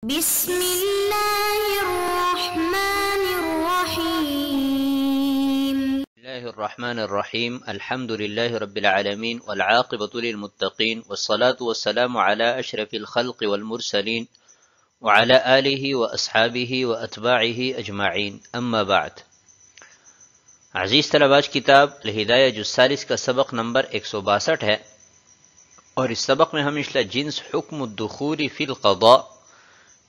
بسم الله الرحمن الرحيم. الله الرحمن الرحيم. الحمد لله رب العالمين والعاقبة للمتقين والصلاة والسلام على أشرف الخلق والمرسلين وعلى آله وأصحابه وأتباعه أجمعين. أما بعد. عزیز طلبہ، آج کتاب الہدایہ جز ثالث کا سبق نمبر 162 ہے، اور اس سبق میں ہم انشاءاللہ جنس حکم الدخول فی القضاء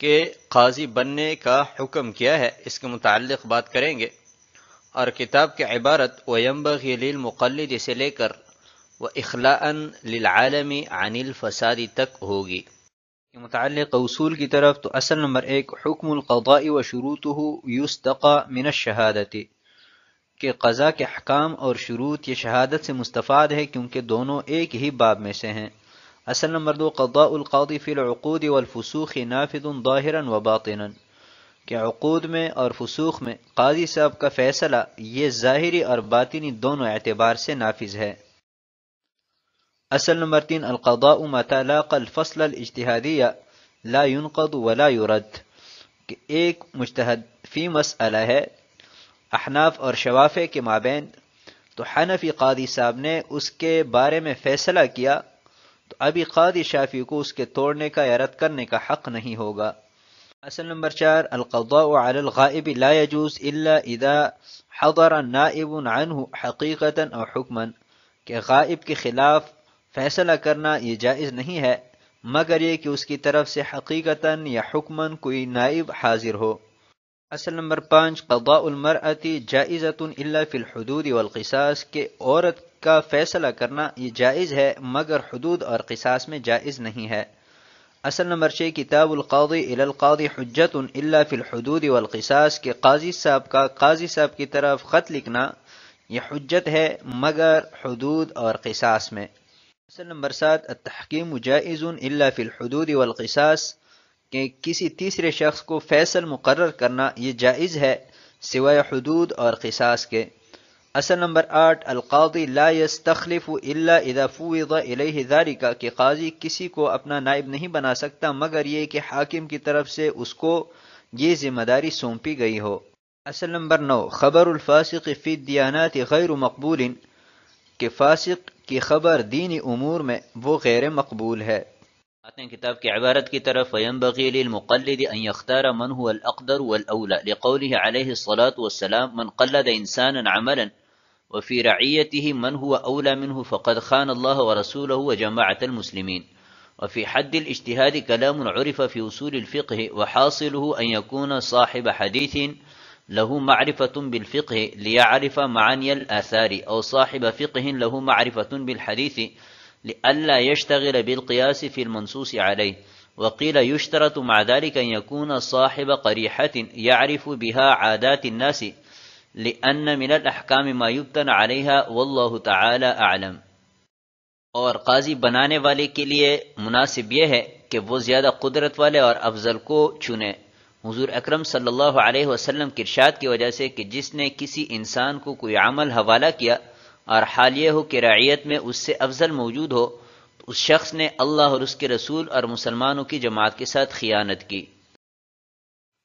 کہ قاضی بننے کا حکم کیا ہے اس کے متعلق بات کریں گے، اور کتاب کی عبارت وَيَنبَغِي لِلْمُقَلِّدِ سے لے کر وَإِخْلَاءً لِلْعَالَمِ عَنِ الْفَسَادِ تک ہوگی۔ متعلق اصول کی طرف تو اصل نمبر 1 حکم القضاء وشروطه یستقى من الشہادت، کہ قضاء کے احکام اور شروط یہ شہادت سے مستفاد ہے کیونکہ دونوں ایک ہی باب میں سے ہیں۔ اصل نمبر 2 قضاء القاضی فی العقود والفسوخ نافذ ظاہرا وباطنا، کہ عقود میں اور فسوخ میں قاضی صاحب کا فیصلہ یہ ظاہری اور باطنی دونوں اعتبار سے نافذ ہے۔ اصل نمبر 3 القضاء متى لاقى الفصل الاجتهادی لا ينقض ولا يرد، کہ ایک مجتہد فی مسئلہ ہے احناف اور شوافع کے مابین، تو حنفی قاضی صاحب نے اس کے بارے میں فیصلہ کیا تو ابھی قاضی شافعی کو اس کے توڑنے کا یا رد کرنے کا حق نہیں ہوگا۔ اصل نمبر 4 القضاء على الغائب لا يجوز الا اذا حضر نائب عنه حقیقتا او حکما، کہ غائب کے خلاف فیصلہ کرنا یہ جائز نہیں ہے مگر یہ کہ اس کی طرف سے حقیقتا یا حکما کوئی نائب حاضر ہو۔ اصل نمبر 5 قضاء المرأة جائزۃ الا فی الحدود والقصاص، کہ عورت کا فیصلہ کرنا یہ جائز ہے مگر حدود اور قصاص میں جائز نہیں ہے۔ اصل نمبر 6 کتاب القاضی الی القاضی حجۃ الا فی الحدود والقصاص، کہ قاضی صاحب کی طرف خط لکھنا یہ حجت ہے مگر حدود اور قصاص میں۔ اصل نمبر 7 التحکیم جائز الا فی الحدود والقصاص، کہ کسی تیسرے شخص کو فیصل مقرر کرنا یہ جائز ہے سوائے حدود اور قصاص کے۔ اصل نمبر 8 القاضی لا یستخلف الا اذا فوض الیہ ذلک، کہ قاضی کسی کو اپنا نائب نہیں بنا سکتا مگر یہ کہ حاکم کی طرف سے اس کو یہ ذمہ داری سونپی گئی ہو۔ اصل نمبر 9 خبر الفاسق فی الدیانات غیر مقبول، کہ فاسق کی خبر دینی امور میں وہ غیر مقبول ہے۔ آتے ہیں کتاب کی عبارت کی طرف وَيَنبَغِي لِلْمُقَلِّدِ أَن يَخْتَارَ مَنْ هُوَ الْأَقْدَرُ وَالْأَوْلَى لِقَوْلِهِ عَلَيْهِ الصَّلَاةُ وَالسَّلَامُ مَنْ قَلَّدَ إِنسَانًا عَمَلًا وفي رعيته من هو أولى منه فقد خان الله ورسوله وجماعة المسلمين. وفي حد الاجتهاد كلام عرف في أصول الفقه وحاصله أن يكون صاحب حديث له معرفة بالفقه ليعرف معاني الآثار، أو صاحب فقه له معرفة بالحديث لئلا يشتغل بالقياس في المنصوص عليه. وقيل يشترط مع ذلك أن يكون صاحب قريحة يعرف بها عادات الناس لأن من الأحكام ما يبتنى عليها والله تعالى أعلم۔ اور قاضی بنانے والے کے لیے مناسب یہ ہے کہ وہ زیادہ قدرت والے اور افضل کو چنے، حضور اکرم صلی اللہ علیہ وسلم کے ارشاد کی وجہ سے کہ جس نے کسی انسان کو کوئی عمل حوالہ کیا اور حال یہ ہو کہ رعیت میں اس سے افضل موجود ہو تو اس شخص نے اللہ اور اس کے رسول اور مسلمانوں کی جماعت کے ساتھ خیانت کی۔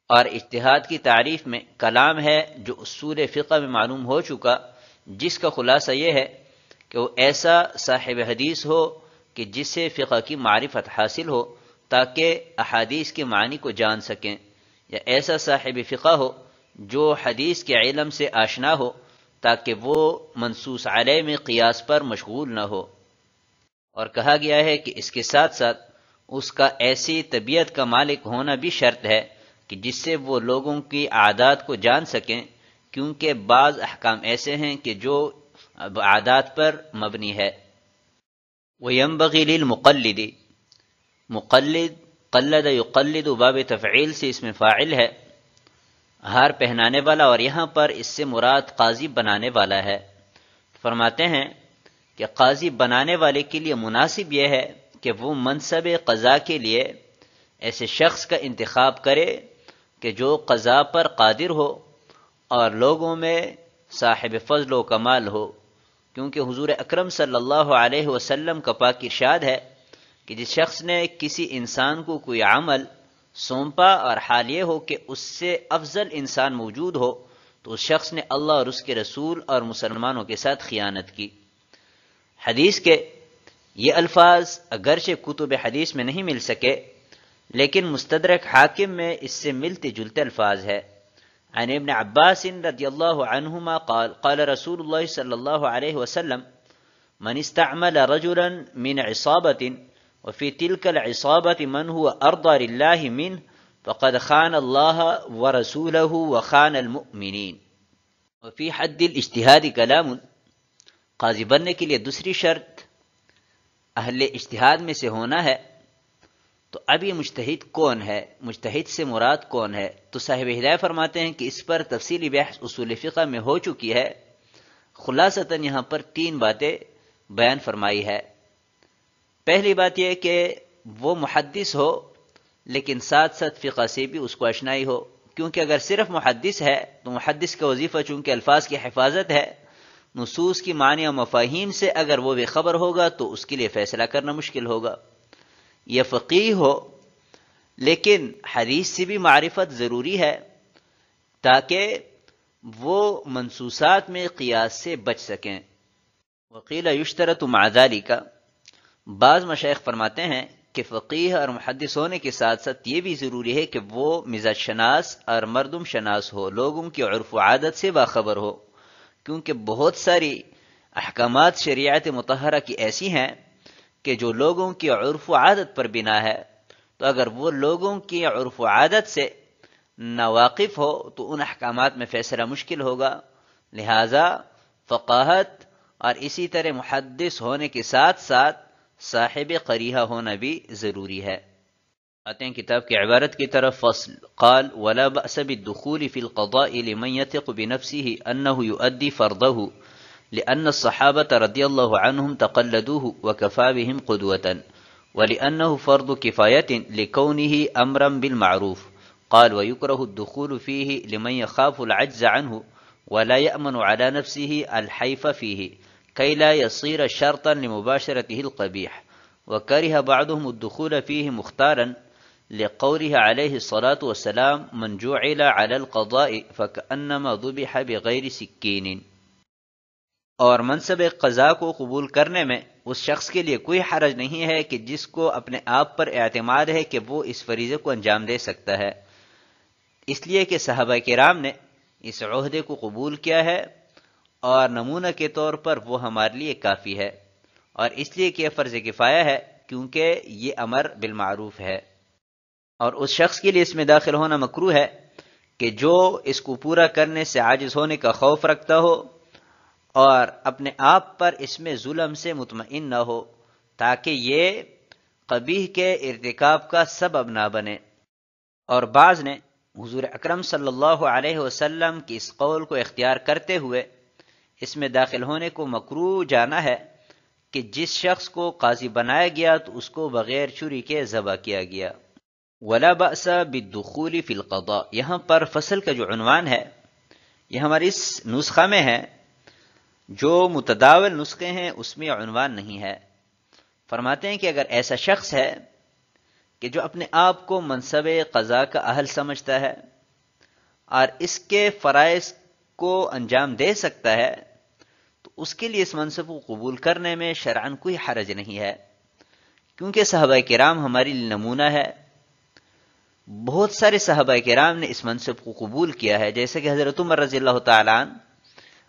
اور اجتہاد کی تعریف میں کلام ہے جو اصول فقہ میں معلوم ہو چکا، جس کا خلاصہ یہ ہے کہ وہ ایسا صاحب حدیث ہو کہ جس سے فقہ کی معرفت حاصل ہو تاکہ احادیث کے معنی کو جان سکیں، یا ایسا صاحب فقہ ہو جو حدیث کے علم سے آشنا ہو تاکہ وہ منصوص علیہ میں قیاس پر مشغول نہ ہو۔ اور کہا گیا ہے کہ اس کے ساتھ ساتھ اس کا ایسی طبیعت کا مالک ہونا بھی شرط ہے کہ جس سے وہ لوگوں کی عادات کو جان سکیں، کیونکہ بعض احکام ایسے ہیں کہ جو عادات پر مبنی ہے۔ وَيَنبَغِي لِلْمُقَلِّدِ، مقلد قلد یقلد باب تفعیل سے اس میں فاعل ہے، ہار پہنانے والا، اور یہاں پر اس سے مراد قاضی بنانے والا ہے۔ فرماتے ہیں کہ قاضی بنانے والے کے لیے مناسب یہ ہے کہ وہ منصب قضاء کے لیے ایسے شخص کا انتخاب کرے کہ جو قضاء پر قادر ہو اور لوگوں میں صاحب فضل و کمال ہو، کیونکہ حضور اکرم صلی اللہ علیہ وسلم کا پاک ارشاد ہے کہ جس شخص نے کسی انسان کو کوئی عمل سونپا اور حال یہ ہو کہ اس سے افضل انسان موجود ہو تو اس شخص نے اللہ اور اس کے رسول اور مسلمانوں کے ساتھ خیانت کی۔ حدیث کے یہ الفاظ اگرچہ کتب حدیث میں نہیں مل سکے لیکن مستدرک حاکم میں اس سے ملتے جلتے الفاظ ہے۔ عن ابن عباس رضی اللہ عنہما قال قال رسول اللہ صلی اللہ علیہ وسلم من استعمل رجلا من عصابة وفي تلك العصابة من هو أرضى لله منه فقد خان الله ورسوله وخان المؤمنين۔ وفي حد الاجتهاد کلام، قاضی بننے کے لیے دوسری شرط اہل اجتہاد میں سے ہونا ہے۔ تو اب یہ مجتہد کون ہے، مجتہد سے مراد کون ہے؟ تو صاحب ہدایہ فرماتے ہیں کہ اس پر تفصیلی بحث اصول فقہ میں ہو چکی ہے، خلاصتاً یہاں پر 3 باتیں بیان فرمائی ہے۔ پہلی بات یہ کہ وہ محدث ہو لیکن ساتھ ساتھ فقہ سے بھی اس کو اشنائی ہو، کیونکہ اگر صرف محدث ہے تو محدث کا وظیفہ چونکہ الفاظ کی حفاظت ہے، نصوص کی معنی و مفاہیم سے اگر وہ بے خبر ہوگا تو اس کے لیے فیصلہ کرنا مشکل ہوگا۔ یہ فقیہ ہو لیکن حدیث سے بھی معرفت ضروری ہے تاکہ وہ منصوصات میں قیاس سے بچ سکیں۔ وقیل یشترط مع ذلک، بعض مشائخ فرماتے ہیں کہ فقیہ اور محدث ہونے کے ساتھ ساتھ یہ بھی ضروری ہے کہ وہ مزاج شناس اور مردم شناس ہو، لوگوں کی عرف و عادت سے باخبر ہو، کیونکہ بہت ساری احکامات شریعت مطہرہ کی ایسی ہیں کہ جو لوگوں کی عرف و عادت پر بنا ہے، تو اگر وہ لوگوں کی عرف و عادت سے ناواقف ہو تو ان احکامات میں فیصلہ مشکل ہوگا۔ لہذا فقاہت اور اسی طرح محدث ہونے کے ساتھ ساتھ صاحب قریحہ ہونا بھی ضروری ہے۔ آتے ہیں کتاب کی عبارت کی طرف۔ فصل قال ولا بأس بالدخول في القضاء لمن يثق بنفسه أنه يؤدي فرضه لأن الصحابة رضي الله عنهم تقلدوه وكفى بهم قدوة ولأنه فرض كفاية لكونه أمرا بالمعروف۔ قال ويكره الدخول فيه لمن يخاف العجز عنه ولا يأمن على نفسه الحيف فيه كي لا يصير شرطا لمباشرته القبيح، وكره بعضهم الدخول فيه مختارا لقوله عليه الصلاة والسلام من جعل على القضاء فكأنما ذبح بغير سكين۔ اور منصب قضاء کو قبول کرنے میں اس شخص کے لیے کوئی حرج نہیں ہے کہ جس کو اپنے آپ پر اعتماد ہے کہ وہ اس فریضے کو انجام دے سکتا ہے، اس لیے کہ صحابہ کرام نے اس عہدے کو قبول کیا ہے اور نمونہ کے طور پر وہ ہمارے لیے کافی ہے، اور اس لیے کہ یہ فرض کفایہ ہے کیونکہ یہ امر بالمعروف ہے، اور اس شخص کے لیے اس میں داخل ہونا مکروہ ہے کہ جو اس کو پورا کرنے سے عاجز ہونے کا خوف رکھتا ہو اور اپنے آپ پر اس میں ظلم سے مطمئن نہ ہو تاکہ یہ قبیح کے ارتکاب کا سبب نہ بنے۔ اور بعض نے حضور اکرم صلی اللہ علیہ وسلم کی اس قول کو اختیار کرتے ہوئے اس میں داخل ہونے کو مکروہ جانا ہے کہ جس شخص کو قاضی بنایا گیا تو اس کو بغیر چھری کے ذبح کیا گیا۔ ولا بأس بالدخول فی القضاء، یہاں پر فصل کا جو عنوان ہے یہ ہماری اس نسخہ میں ہے، جو متداول نسخے ہیں اس میں عنوان نہیں ہے۔ فرماتے ہیں کہ اگر ایسا شخص ہے کہ جو اپنے آپ کو منصب قضاء کا اہل سمجھتا ہے اور اس کے فرائض کو انجام دے سکتا ہے تو اس کے لیے اس منصب کو قبول کرنے میں شرعاً کوئی حرج نہیں ہے، کیونکہ صحابہ کرام ہمارے لیے نمونہ ہے۔ بہت سارے صحابہ کرام نے اس منصب کو قبول کیا ہے، جیسے کہ حضرت عمر رضی اللہ تعالیٰ عنہ،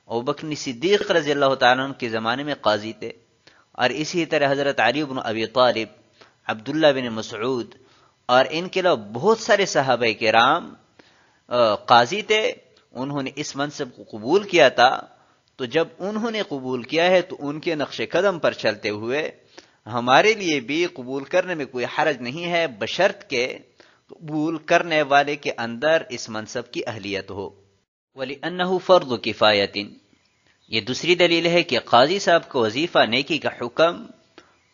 ابوبکر صدیق رضی اللہ تعالیٰ عنہ کے زمانے میں قاضی تھے، اور اسی طرح حضرت علی بن ابی طالب، عبداللہ بن مسعود، اور ان کے علاوہ بہت سارے صحابہ کرام قاضی تھے۔ انہوں نے اس منصب کو قبول کیا تھا، تو جب انہوں نے قبول کیا ہے تو ان کے نقش قدم پر چلتے ہوئے ہمارے لیے بھی قبول کرنے میں کوئی حرج نہیں ہے، بشرط کہ قبول کرنے والے کے اندر اس منصب کی اہلیت ہو۔ وَلِأَنَّهُ فَرْضُ كِفَایَةٍ، یہ دوسری دلیل ہے کہ قاضی صاحب کا وظیفہ نیکی کا حکم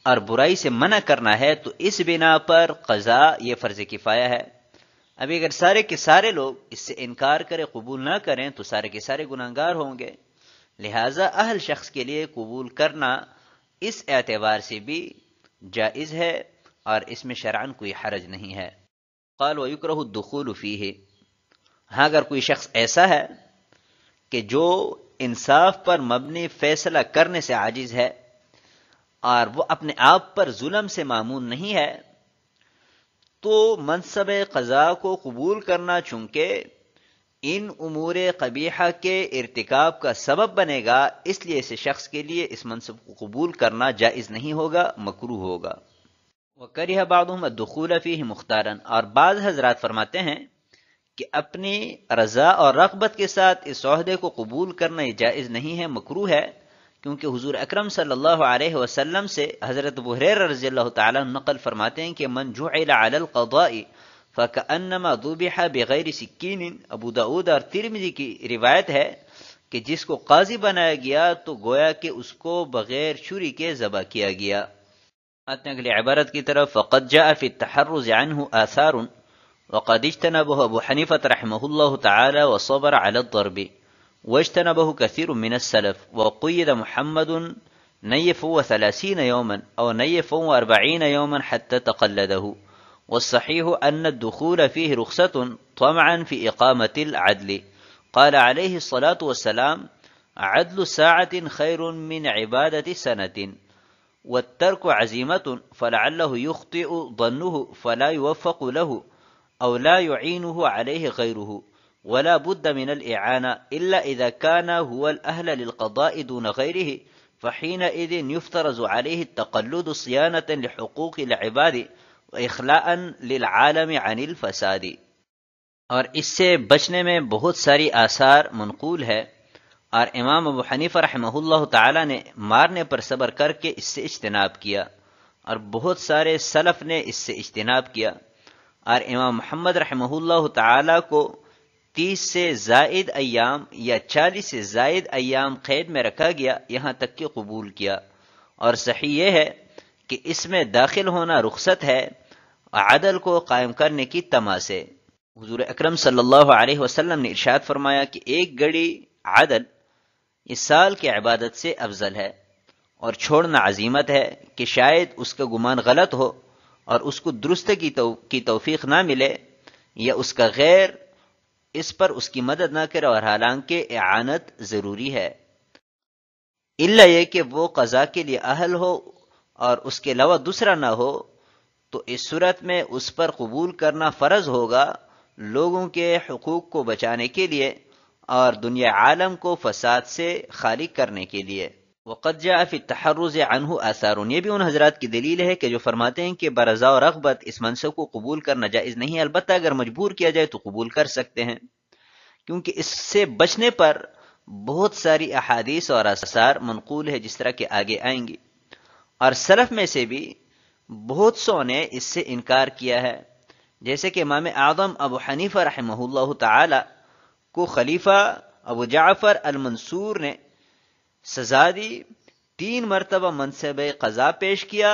اور برائی سے منع کرنا ہے، تو اس بنا پر قضاء یہ فرض کفایہ ہے۔ ابھی اگر سارے کے سارے لوگ اس سے انکار کریں، قبول نہ کریں، تو سارے کے سارے گناہگار ہوں گے۔ لہٰذا اہل شخص کے لیے قبول کرنا اس اعتبار سے بھی جائز ہے اور اس میں شرعاً کوئی حرج نہیں ہے۔ قال ويكره الدخول فيه، ہاں اگر کوئی شخص ایسا ہے کہ جو انصاف پر مبنی فیصلہ کرنے سے عاجز ہے اور وہ اپنے آپ پر ظلم سے مامون نہیں ہے، تو منصب قضا کو قبول کرنا چونکہ ان امور قبیحہ کے ارتکاب کا سبب بنے گا، اس لیے اسے شخص کے لیے اس منصب کو قبول کرنا جائز نہیں ہوگا، مکروہ ہوگا۔ وَكَرِهَ بَعْضُهُمْ الدُّخُولَ فِيهِ مُخْتَارًا، اور بعض حضرات فرماتے ہیں کہ اپنی رضا اور رغبت کے ساتھ اس عہدے کو قبول کرنا یہ جائز نہیں ہے، مکروہ ہے، کیونکہ حضور اکرم صلی اللہ علیہ وسلم سے حضرت ابو ہریرہ رضی اللہ تعالیٰ عنہ نقل فرماتے ہیں کہ من جعل علی القضاء فکأنما ذبح بغیر سکین، ابو داؤد اور ترمذی کی روایت ہے کہ جس کو قاضی بنایا گیا تو گویا کہ اس کو بغیر چھری کے ذبح کیا گیا۔ آتے ہیں اگلی عبارت کی طرف، فقد جاء فی التحرز عنہ آثار وقد اجتنبه ابو حنیفة رحمہ اللہ تعالی وصبر علی الضرب واجتنبه كثير من السلف، وقيد محمد نيف 30 يوما أو نيف 40 يوما حتى تقلده، والصحيح أن الدخول فيه رخصة طمعا في إقامة العدل، قال عليه الصلاة والسلام عدل ساعة خير من عبادة سنة، والترك عزيمة فلعله يخطئ ظنه فلا يوفق له أو لا يعينه عليه غيره، ولا بد من الإعانة إلا إذا كان هو الأهل للقضاء دون غيره، فحينئذ يفترض عليه التقلد صيانة لحقوق العباد وإخلاء للعالم عن الفساد۔ اور اس سے بچنے میں بہت ساری آثار منقول ہے، اور امام ابو حنیفہ رحمہ اللہ تعالی نے مارنے پر صبر کر کے اس سے اجتناب کیا، اور بہت سارے سلف نے اس سے اجتناب کیا، اور امام محمد رحمہ اللہ تعالی کو 30 سے زائد ایام یا 40 سے زائد ایام قید میں رکھا گیا، یہاں تک کہ قبول کیا، اور صحیح یہ ہے کہ اس میں داخل ہونا رخصت ہے عدل کو قائم کرنے کی طمع سے۔ حضور اکرم صلی اللہ علیہ وسلم نے ارشاد فرمایا کہ ایک گھڑی عدل اس سال کی عبادت سے افضل ہے، اور چھوڑنا عزیمت ہے کہ شاید اس کا گمان غلط ہو اور اس کو درستگی کی توفیق نہ ملے، یا اس کا غیر اس پر اس کی مدد نہ کرے، اور حالانکہ اعانت ضروری ہے، الا یہ کہ وہ قضا کے لیے اہل ہو اور اس کے علاوہ دوسرا نہ ہو، تو اس صورت میں اس پر قبول کرنا فرض ہوگا لوگوں کے حقوق کو بچانے کے لیے اور دنیا عالم کو فساد سے خالی کرنے کے لیے۔ وقد جاء فی التحرز عنہ آثار، یہ بھی ان حضرات کی دلیل ہے کہ جو فرماتے ہیں کہ برضا و رغبت اس منصب کو قبول کرنا جائز نہیں ہے، البتہ اگر مجبور کیا جائے تو قبول کر سکتے ہیں، کیونکہ اس سے بچنے پر بہت ساری احادیث اور آثار منقول ہے جس طرح کہ آگے آئیں گی، اور سلف میں سے بھی بہت سو نے اس سے انکار کیا ہے، جیسے کہ امام اعظم ابو حنیفہ رحمہ اللہ تعالی کو خلیفہ ابو جعفر المنصور نے سزا دی، 3 مرتبہ منصب قضا پیش کیا،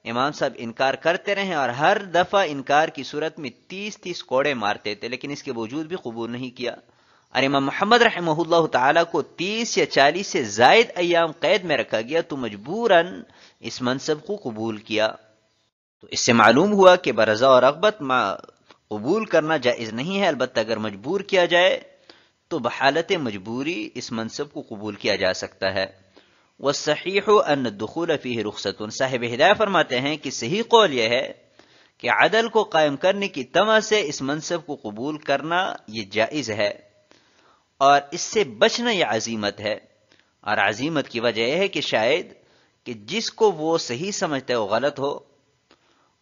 امام صاحب انکار کرتے رہے اور ہر دفعہ انکار کی صورت میں 30 کوڑے مارتے تھے، لیکن اس کے باوجود بھی قبول نہیں کیا، اور امام محمد رحمہ اللہ تعالی کو 30 یا 40 سے زائد ایام قید میں رکھا گیا تو مجبوراً اس منصب کو قبول کیا۔ تو اس سے معلوم ہوا کہ برضا اور رغبت قبول کرنا جائز نہیں ہے، البتہ اگر مجبور کیا جائے تو بحالت مجبوری اس منصب کو قبول کیا جا سکتا ہے۔ والصحیح ان الدخول فیہ رخصت، صاحب ہدایہ فرماتے ہیں کہ صحیح قول یہ ہے کہ عدل کو قائم کرنے کی طمع سے اس منصب کو قبول کرنا یہ جائز ہے، اور اس سے بچنا یہ عزیمت ہے، اور عزیمت کی وجہ یہ ہے کہ شاید کہ جس کو وہ صحیح سمجھتا ہے وہ غلط ہو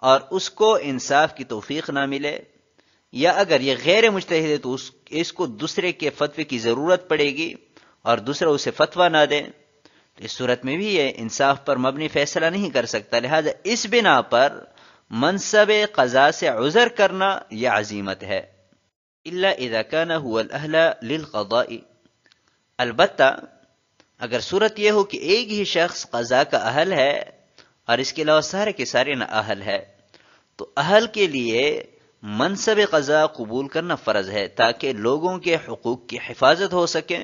اور اس کو انصاف کی توفیق نہ ملے، یا اگر یہ غیر مجتہد ہے تو اس کو دوسرے کے فتوے کی ضرورت پڑے گی اور دوسرا اسے فتویٰ نہ دے، تو اس صورت میں بھی یہ انصاف پر مبنی فیصلہ نہیں کر سکتا، لہذا اس بنا پر منصب قضا سے عذر کرنا یہ عزیمت ہے۔ الا اذا كان هو الاهل للقضاء، البتہ اگر صورت یہ ہو کہ ایک ہی شخص قضا کا اہل ہے اور اس کے علاوہ سارے کے سارے نہ اہل ہے، تو اہل کے لیے منصب قضا قبول کرنا فرض ہے تاکہ لوگوں کے حقوق کی حفاظت ہو سکے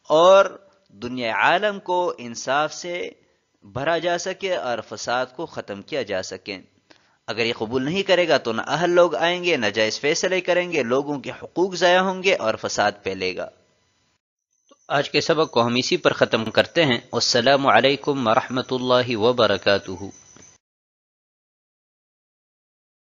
اور دنیا عالم کو انصاف سے بھرا جا سکے اور فساد کو ختم کیا جا سکے۔ اگر یہ قبول نہیں کرے گا تو نہ اہل لوگ آئیں گے، نہ جائز فیصلے کریں گے، لوگوں کے حقوق ضائع ہوں گے اور فساد پھیلے گا۔ آج کے سبق کو ہم اسی پر ختم کرتے ہیں۔ والسلام علیکم ورحمۃ اللہ وبرکاتہ۔